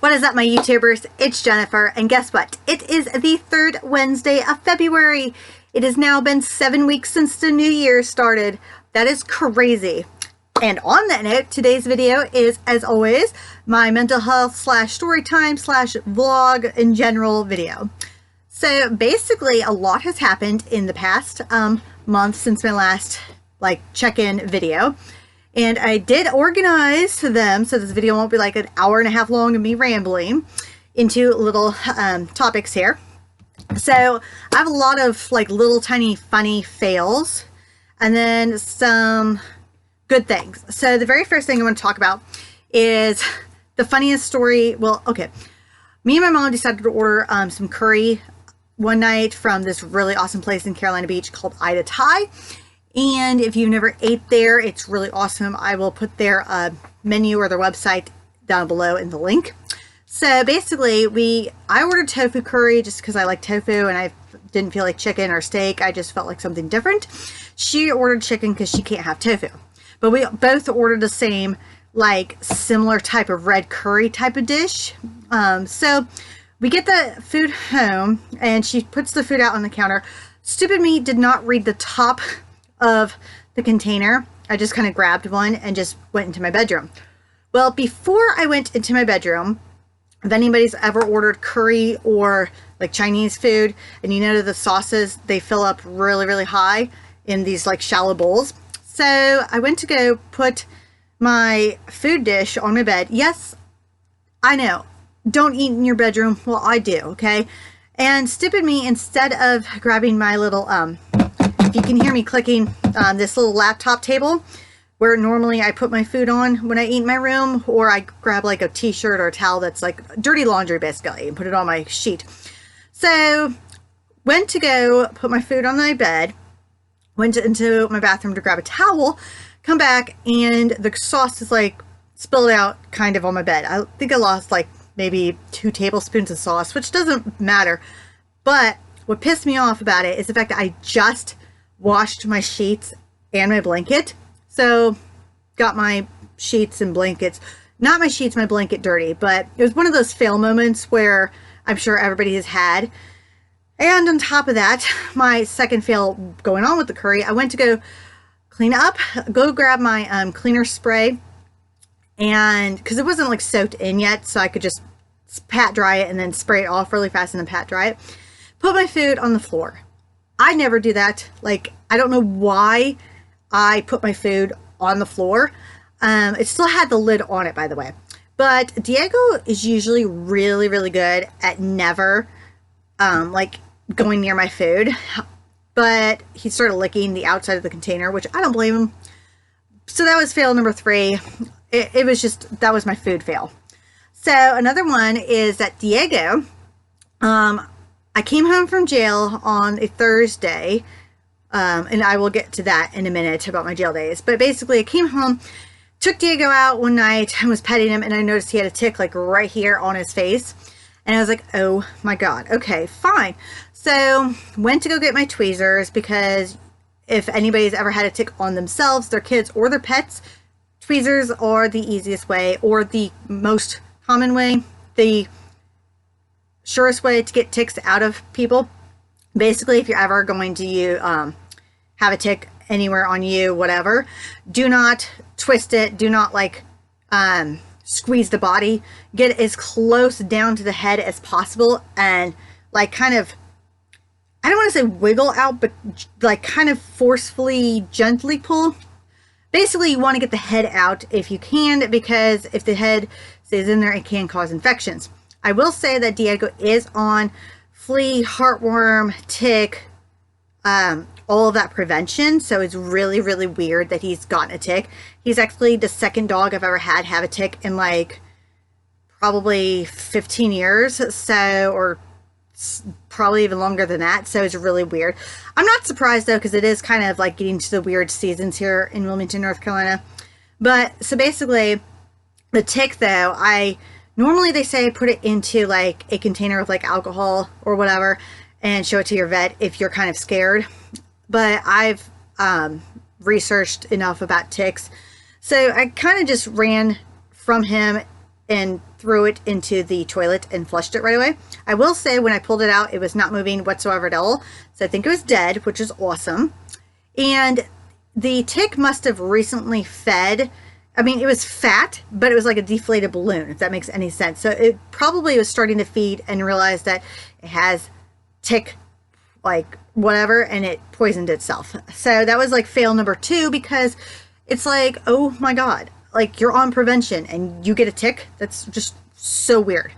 What is up, my YouTubers? It's Jennifer, and guess what? It is the third Wednesday of February. It has now been 7 weeks since the new year started. That is crazy. And on that note, today's video is, as always, my mental health slash story time slash vlog in general video. So basically, a lot has happened in the past month since my last check-in video. And I did organize them so this video won't be like an hour and a half long of me rambling into little topics here. So I have a lot of little tiny funny fails and then some good things. So the very first thing I want to talk about is the funniest story. Well, okay. Me and my mom decided to order some curry one night from this really awesome place in Carolina Beach called Ida Thai. And if you've never ate there, it's really awesome. I will put their menu or their website down below in the link. So basically, I ordered tofu curry just because I like tofu and I didn't feel like chicken or steak. I just felt like something different. She ordered chicken because she can't have tofu. But we both ordered the same, similar type of red curry type of dish. So we get the food home and she puts the food out on the counter. Stupid me did not read the top of the container. I just kind of grabbed one and just went into my bedroom. Well, before I went into my bedroom, if anybody's ever ordered curry or Chinese food, and you know the sauces, they fill up really, really high in these shallow bowls. So I went to go put my food dish on my bed. Yes, I know, don't eat in your bedroom. Well, I do, okay? And stupid me, instead of grabbing my little, if you can hear me clicking this little laptop table where normally I put my food on when I eat in my room, or I grab a t-shirt or a towel that's dirty laundry basically and put it on my sheet. So went to go put my food on my bed, went into my bathroom to grab a towel, come back, and the sauce is spilled out kind of on my bed. I think I lost maybe 2 tablespoons of sauce, which doesn't matter. But what pissed me off about it is the fact that I just washed my sheets and my blanket. So got my sheets and blankets, not my sheets, my blanket dirty, but it was one of those fail moments where I'm sure everybody has had. And on top of that, my second fail going on with the curry, I went to go clean up, go grab my cleaner spray, and because it wasn't soaked in yet, so I could just pat dry it and then spray it off really fast and then pat dry it. Put my food on the floor. I never do that. I don't know why I put my food on the floor. It still had the lid on it, by the way. But Diego is usually really, really good at never, going near my food. But he started licking the outside of the container, which I don't blame him. So that was fail number 3. It was just, that was my food fail. So another one is that Diego, I came home from jail on a Thursday, and I will get to that in a minute about my jail days. But basically, I came home, took Diego out one night, and was petting him, and I noticed he had a tick right here on his face. And I was like, oh my God, okay, fine. So went to go get my tweezers, because if anybody's ever had a tick on themselves, their kids, or their pets, tweezers are the easiest way, or the most common way, the surest way to get ticks out of people. Basically, if you're ever going to have a tick anywhere on you, whatever, do not twist it. Do not squeeze the body. Get as close down to the head as possible and kind of, I don't want to say wiggle out, but kind of forcefully, gently pull. Basically, you want to get the head out if you can, because if the head stays in there, it can cause infections. I will say that Diego is on flea, heartworm, tick, all of that prevention. So it's really, really weird that he's gotten a tick. He's actually the second dog I've ever had have a tick in probably 15 years. So, or probably even longer than that. So it's really weird. I'm not surprised though, because it is kind of getting to the weird seasons here in Wilmington, North Carolina. But so basically the tick though, normally they say put it into a container with alcohol or whatever and show it to your vet if you're kind of scared. But I've researched enough about ticks. So I kind of just ran from him and threw it into the toilet and flushed it right away. I will say when I pulled it out, it was not moving whatsoever at all. So I think it was dead, which is awesome. And the tick must have recently fed. I mean, it was fat, but it was like a deflated balloon, if that makes any sense. So it probably was starting to feed and realized that it has tick, like whatever, and it poisoned itself. So that was like fail number 2, because it's like, oh my God, like you're on prevention and you get a tick. That's just so weird.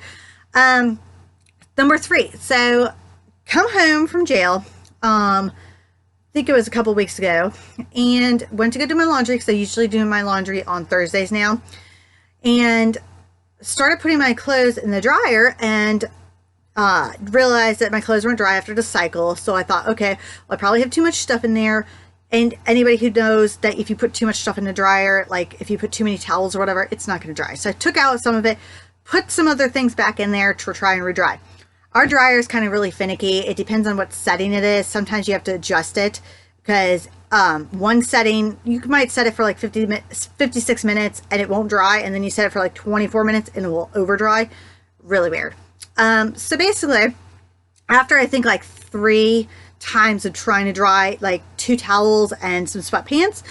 Number 3. So come home from jail. I think it was a couple weeks ago, and went to go do my laundry, because I usually do my laundry on Thursdays now, and started putting my clothes in the dryer, and realized that my clothes weren't dry after the cycle. So I thought, okay, well, I probably have too much stuff in there. And anybody who knows that if you put too much stuff in the dryer, like if you put too many towels or whatever, it's not going to dry. So I took out some of it, put some other things back in there to try and re-dry. Our dryer is kind of really finicky. It depends on what setting it is. Sometimes you have to adjust it, because one setting, you might set it for like 56 minutes and it won't dry. And then you set it for like 24 minutes and it will over dry. Really weird. So basically, after I think like 3 times of trying to dry like 2 towels and some sweatpants,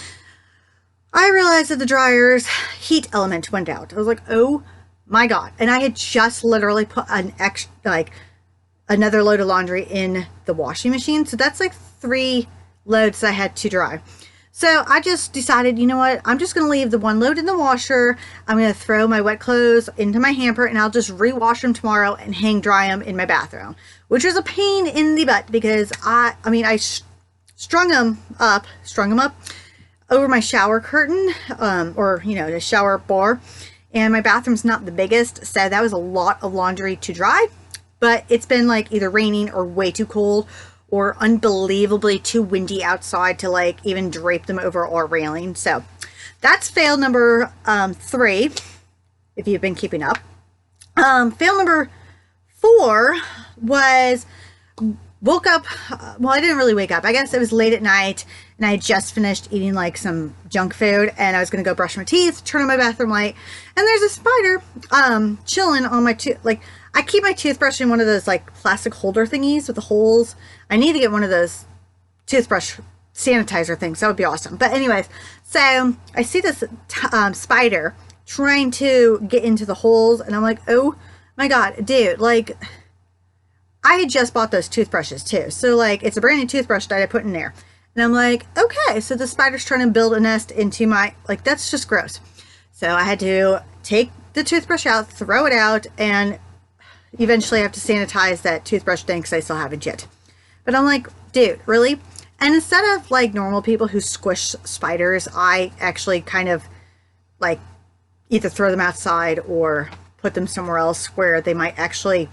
I realized that the dryer's heat element went out. I was like, oh my God. And I had just literally put an extra, like another load of laundry in the washing machine. So that's like 3 loads I had to dry. So I just decided, you know what, I'm just going to leave the 1 load in the washer. I'm going to throw my wet clothes into my hamper, and I'll just rewash them tomorrow and hang dry them in my bathroom, which was a pain in the butt, because I strung them up over my shower curtain, or, you know, the shower bar, and my bathroom's not the biggest. So that was a lot of laundry to dry, but it's been like either raining or way too cold, or unbelievably too windy outside to like even drape them over our railing. So that's fail number 3, if you've been keeping up. Fail number 4 was woke up. Well, I didn't really wake up. I guess it was late at night, and I had just finished eating like some junk food, and I was going to go brush my teeth, turn on my bathroom light, and there's a spider chilling on my like, I keep my toothbrush in one of those like plastic holder thingies with the holes. I need to get one of those toothbrush sanitizer things. That would be awesome. But anyways, so I see this spider trying to get into the holes, and I'm like, oh my God, dude, like I had just bought those toothbrushes too. So like, it's a brand new toothbrush that I put in there, and I'm like, okay, so the spider's trying to build a nest into my, like, that's just gross. So I had to take the toothbrush out, throw it out, and eventually I have to sanitize that toothbrush thing, because I still haven't yet. But I'm like, dude, really? And instead of like normal people who squish spiders, I actually kind of like either throw them outside or put them somewhere else where they might actually,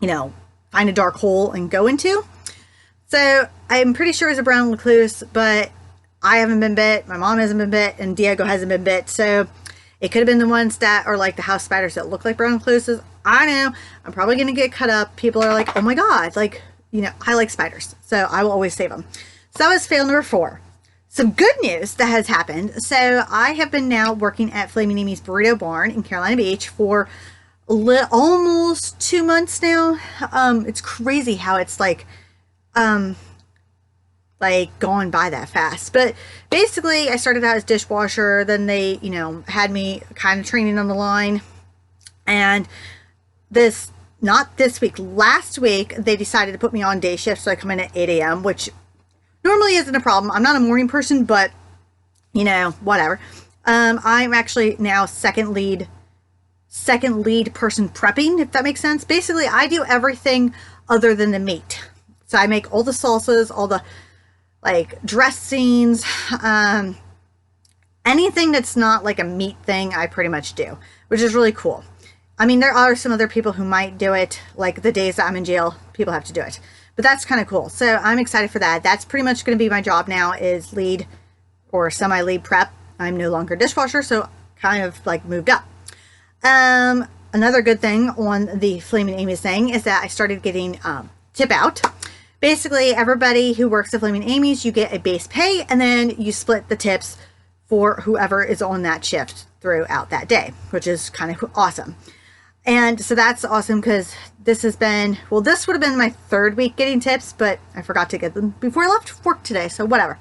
you know, find a dark hole and go into. So I'm pretty sure it's a brown recluse, but I haven't been bit, my mom hasn't been bit, and Diego hasn't been bit. So it could have been the ones that are like the house spiders that look like brown recluses. I know I'm probably going to get cut up. People are like, oh my God, like, you know, I like spiders, so I will always save them. So that was fail number 4. Some good news that has happened. So I have been now working at Flaming Amy's Burrito Barn in Carolina Beach for almost 2 months now. It's crazy how it's like gone by that fast. But basically, I started out as dishwasher. Then they, you know, had me kind of training on the line, and not this week, last week, they decided to put me on day shift, so I come in at 8 a.m., which normally isn't a problem. I'm not a morning person, but, you know, whatever. I'm actually now second lead person prepping, if that makes sense. Basically, I do everything other than the meat. So I make all the salsas, all the, like, dressings, anything that's not like a meat thing, I pretty much do, which is really cool. I mean, there are some other people who might do it, like the days that I'm in jail, people have to do it. But that's kind of cool. So I'm excited for that. That's pretty much going to be my job now, is lead or semi-lead prep. I'm no longer dishwasher, so kind of like moved up. Another good thing on the Flaming Amy's thing is that I started getting tip out. Basically, everybody who works at Flaming Amy's, you get a base pay, and then you split the tips for whoever is on that shift throughout that day, which is kind of awesome. And so that's awesome because this has been, well, this would have been my third week getting tips, but I forgot to get them before I left work today. So whatever.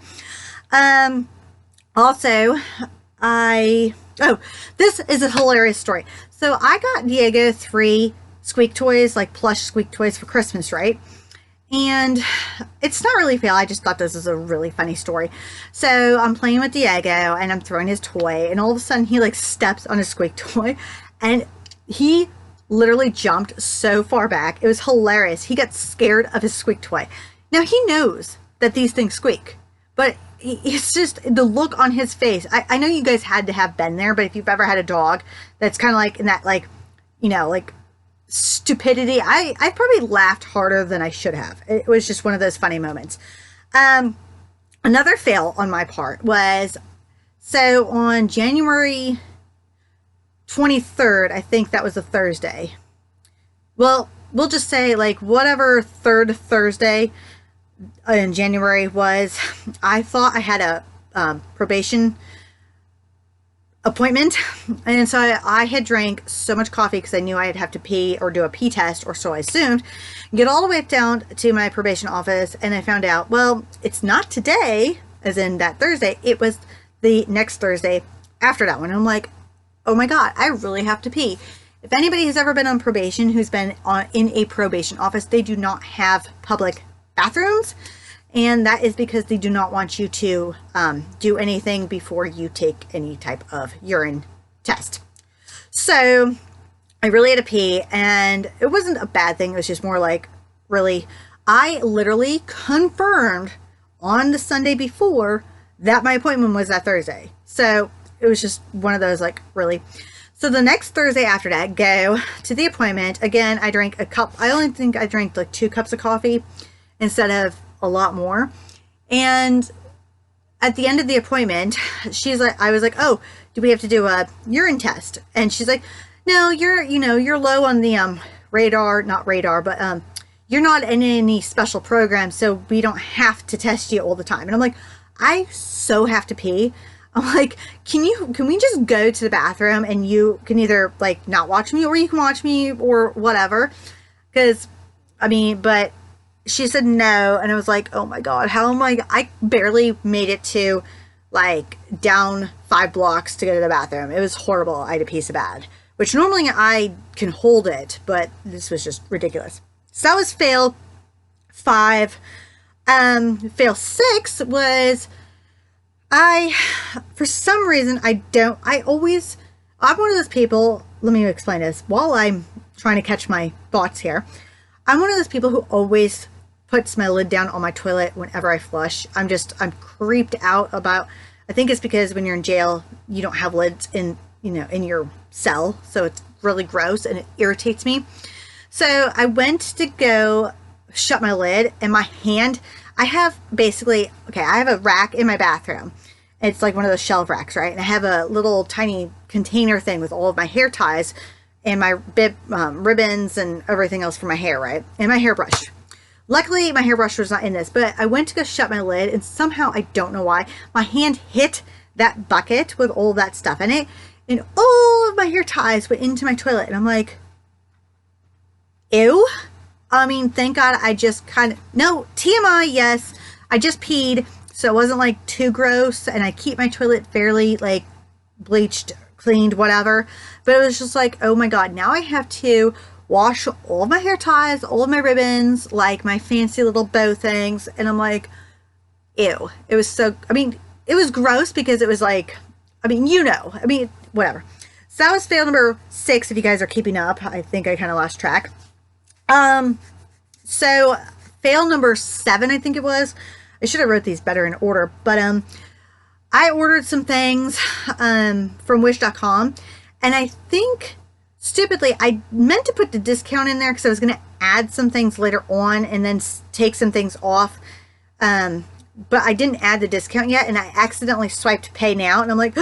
Also, this is a hilarious story. So I got Diego 3 squeak toys, like plush squeak toys for Christmas, right? And it's not really fail. I just thought this was a really funny story. So I'm playing with Diego and I'm throwing his toy, and all of a sudden he like steps on his squeak toy, and he literally jumped so far back. It was hilarious. He got scared of his squeak toy. Now he knows that these things squeak, but it's just the look on his face. I know you guys had to have been there, but if you've ever had a dog that's kind of like in that, like, you know, like stupidity, I probably laughed harder than I should have. It was just one of those funny moments. Another fail on my part was, so on January 23rd, I think that was a Thursday. Well, we'll just say like whatever third Thursday in January was, I thought I had a probation appointment, and so I had drank so much coffee because I knew I'd have to pee or do a pee test, or so I assumed. Get all the way down to my probation office, and I found out, well, it's not today, as in that Thursday, it was the next Thursday after that one. I'm like, oh my God, I really have to pee. If anybody has ever been on probation, who's been in a probation office, they do not have public bathrooms, and that is because they do not want you to do anything before you take any type of urine test. So I really had to pee, and it wasn't a bad thing. It was just more like, really, I literally confirmed on the Sunday before that my appointment was that Thursday. So it was just one of those, like, really. So the next Thursday after that, go to the appointment. Again, I drank a cup. I only think I drank like 2 cups of coffee instead of a lot more. And at the end of the appointment, she's like, I was like, oh, do we have to do a urine test? And she's like, no, you're low on the radar, not radar, but you're not in any special program, so we don't have to test you all the time. And I'm like, I so have to pee. I'm like, can we just go to the bathroom and you can either like not watch me, or you can watch me, or whatever. Because I mean, but she said no, and I was like, oh my God, how am I barely made it to like down 5 blocks to go to the bathroom. It was horrible. I had to pee so bad, which normally I can hold it, but this was just ridiculous. So that was fail 5. Fail 6 was, for some reason, I'm one of those people, let me explain this while I'm trying to catch my thoughts here. I'm one of those people who always puts my lid down on my toilet whenever I flush. I'm creeped out about, I think it's because when you're in jail, you don't have lids in your cell. So it's really gross and it irritates me. So I went to go shut my lid, and my hand, I have a rack in my bathroom. It's like one of those shelf racks, right? And I have a little tiny container thing with all of my hair ties and my ribbons and everything else for my hair, right? And my hairbrush. Luckily, my hairbrush was not in this, but I went to go shut my lid, and somehow, I don't know why, my hand hit that bucket with all that stuff in it, and all of my hair ties went into my toilet. And I'm like, ew. I mean, thank God I just no, TMI, yes, I just peed, so it wasn't like too gross, and I keep my toilet fairly like bleached, cleaned, whatever. But it was just like, oh my God, now I have to wash all of my hair ties, all of my ribbons, like my fancy little bow things. And I'm like, ew. It was so, it was gross because it was like, whatever. So that was fail number 6, if you guys are keeping up. I think I kind of lost track. So fail number 7, I think it was. I should have wrote these better in order, but I ordered some things from wish.com, and I think stupidly I meant to put the discount in there because I was going to add some things later on and then take some things off, but I didn't add the discount yet, and I accidentally swiped pay now, and I'm like,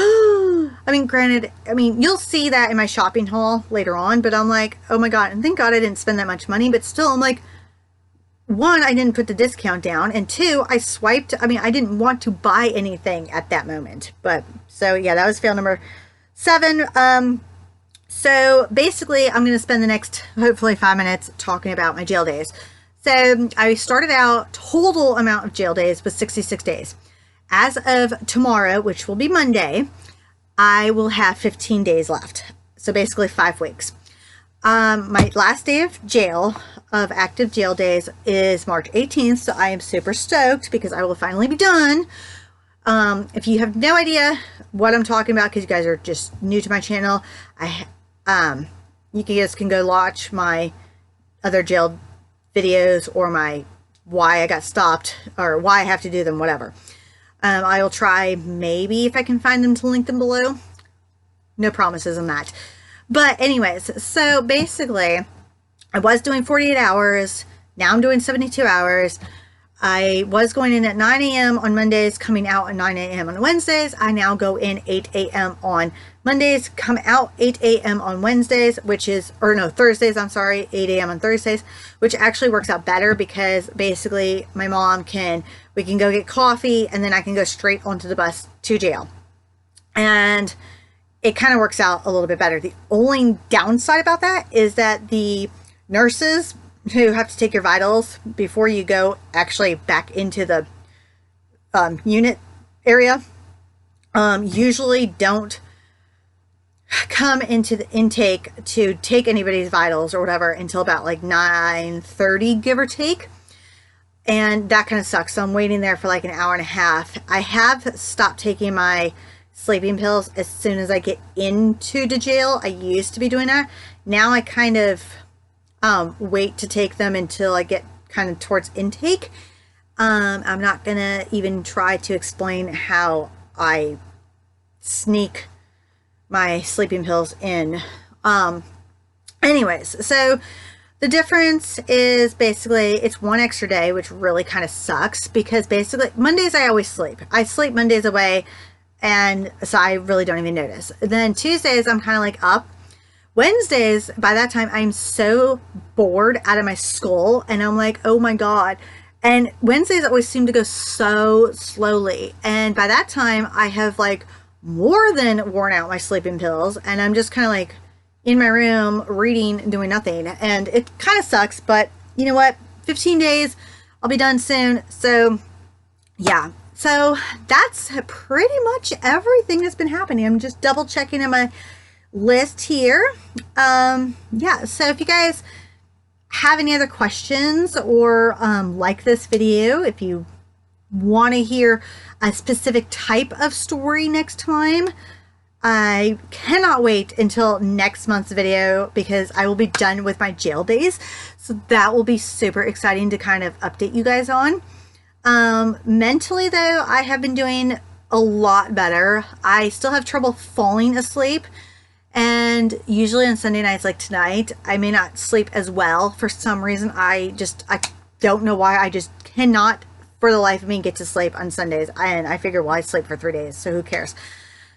granted, you'll see that in my shopping haul later on, but I'm like, oh my God, and thank God I didn't spend that much money. But still, I'm like, 1, I didn't put the discount down, and 2, I swiped. I didn't want to buy anything at that moment. But so yeah, that was fail number 7. So basically, I'm going to spend the next, hopefully 5 minutes talking about my jail days. So I started out, total amount of jail days was 66 days. As of tomorrow, which will be Monday, I will have 15 days left. So basically 5 weeks. My last day of jail, of active jail days, is March 18th. So I am super stoked because I will finally be done. If you have no idea what I'm talking about, because you guys are just new to my channel, you guys can go watch my other jail videos or my why I got stopped or why I have to do them, whatever. I will try, maybe if I can find them, to link them below. No promises on that. But anyways, so basically I was doing 48 hours. Now I'm doing 72 hours. I was going in at 9 a.m. on Mondays, coming out at 9 a.m. on Wednesdays. I now go in 8 a.m. on Mondays, come out 8 a.m. on Wednesdays, which is, or no, Thursdays, I'm sorry, 8 a.m. on Thursdays, which actually works out better because basically my mom we can go get coffee and then I can go straight onto the bus to jail. And it kind of works out a little bit better. The only downside about that is that the nurses who have to take your vitals before you go actually back into the unit area usually don't come into the intake to take anybody's vitals or whatever until about like 9:30, give or take. And that kind of sucks. So I'm waiting there for like an hour and a half. I have stopped taking my sleeping pills as soon as I get into the jail. I used to be doing that. Now I kind of wait to take them until I get kind of towards intake. I'm not gonna even try to explain how I sneak my sleeping pills in. Anyways, so the difference is basically it's 1 extra day, which really kind of sucks because basically Mondays I always sleep. I sleep Mondays away, and so I really don't even notice. Then Tuesdays I'm kind of like up. Wednesdays, by that time, I'm so bored out of my skull, and I'm like, oh my God. And Wednesdays always seem to go so slowly. And by that time, I have like more than worn out my sleeping pills, and I'm just kind of like in my room reading, doing nothing. And it kind of sucks, but you know what? 15 days, I'll be done soon. So yeah. So that's pretty much everything that's been happening. I'm just double checking in my list here. Yeah, so if you guys have any other questions or like this video, if you want to hear a specific type of story next time, I cannot wait until next month's video because I will be done with my jail days. So that will be super exciting to kind of update you guys on. Mentally though, I have been doing a lot better. I still have trouble falling asleep. And usually on Sunday nights like tonight, I may not sleep as well. For some reason, I don't know why. I just cannot, for the life of me, get to sleep on Sundays. And I figure, well, I sleep for 3 days, so who cares?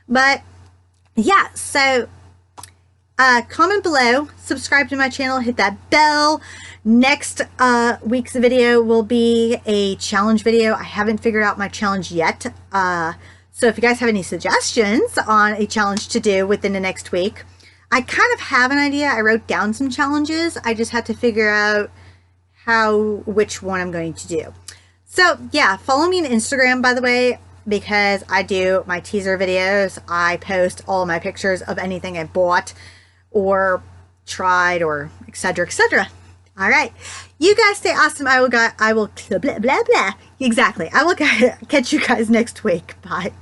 But yeah, so comment below, subscribe to my channel, hit that bell. Next week's video will be a challenge video. I haven't figured out my challenge yet. So if you guys have any suggestions on a challenge to do within the next week, I kind of have an idea. I wrote down some challenges. I just had to figure out which one I'm going to do. So yeah, follow me on Instagram, by the way, because I do my teaser videos. I post all my pictures of anything I bought or tried or etc. etc. All right, you guys stay awesome. I will blah blah blah. Exactly. I will catch you guys next week. Bye.